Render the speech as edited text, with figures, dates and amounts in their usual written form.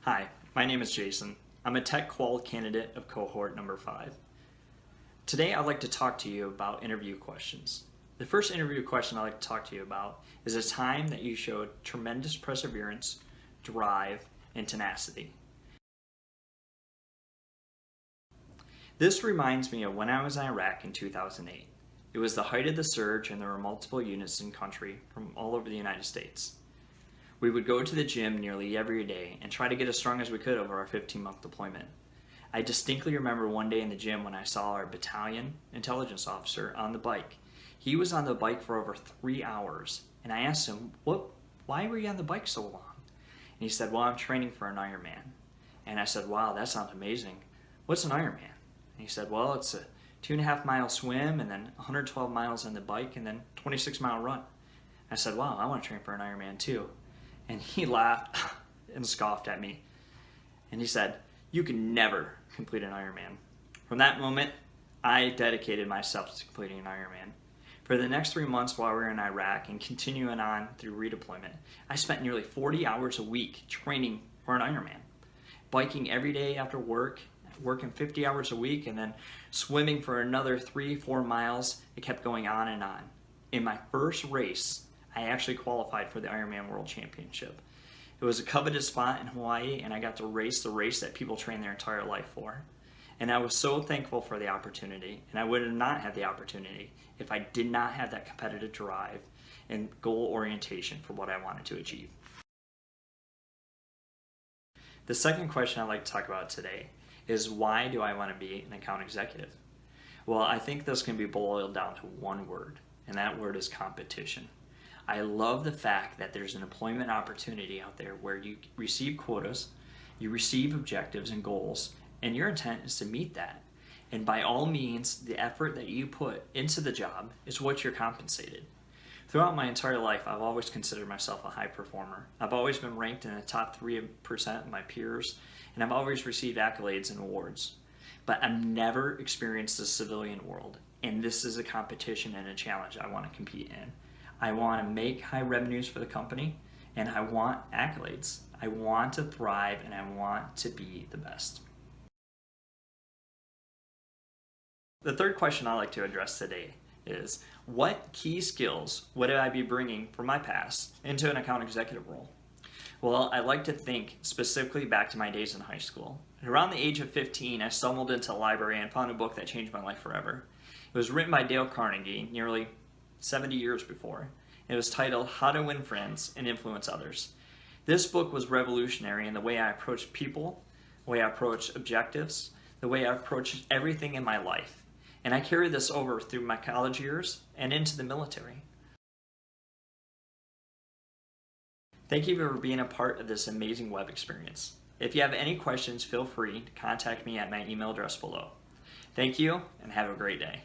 Hi, my name is Jason. I'm a Tech Qual candidate of cohort number 5. Today I'd like to talk to you about interview questions. The first interview question I'd like to talk to you about is a time that you showed tremendous perseverance, drive, and tenacity. This reminds me of when I was in Iraq in 2008. It was the height of the surge and there were multiple units in country from all over the United States. We would go to the gym nearly every day and try to get as strong as we could over our 15-month deployment. I distinctly remember one day in the gym when I saw our battalion intelligence officer on the bike. He was on the bike for over 3 hours, and I asked him, why were you on the bike so long? And he said, well, I'm training for an Ironman. And I said, wow, that sounds amazing. What's an Ironman? And he said, well, it's a 2.5-mile swim and then 112 miles on the bike and then 26-mile run. I said, wow, I want to train for an Ironman too. And he laughed and scoffed at me. And he said, you can never complete an Ironman. From that moment, I dedicated myself to completing an Ironman. For the next 3 months while we were in Iraq and continuing on through redeployment, I spent nearly 40 hours a week training for an Ironman. Biking every day after work, working 50 hours a week, and then swimming for another 3-4 miles. It kept going on and on. In my first race, I actually qualified for the Ironman World Championship. It was a coveted spot in Hawaii, and I got to race the race that people train their entire life for. And I was so thankful for the opportunity, and I would have not had the opportunity if I did not have that competitive drive and goal orientation for what I wanted to achieve. The second question I'd like to talk about today is, why do I want to be an account executive? Well, I think this can be boiled down to one word, and that word is competition. I love the fact that there's an employment opportunity out there where you receive quotas, you receive objectives and goals, and your intent is to meet that. And by all means, the effort that you put into the job is what you're compensated. Throughout my entire life, I've always considered myself a high performer. I've always been ranked in the top 3% of my peers, and I've always received accolades and awards. But I've never experienced the civilian world, and this is a competition and a challenge I want to compete in. I want to make high revenues for the company, and I want accolades. I want to thrive, and I want to be the best. The third question I'd like to address today is, what key skills would I be bringing from my past into an account executive role? Well, I like to think specifically back to my days in high school. Around the age of 15, I stumbled into a library and found a book that changed my life forever. It was written by Dale Carnegie nearly 70 years before. It was titled How to Win Friends and Influence Others. This book was revolutionary in the way I approached people, the way I approached objectives, the way I approached everything in my life. And I carried this over through my college years and into the military. Thank you for being a part of this amazing web experience. If you have any questions, feel free to contact me at my email address below. Thank you, and have a great day.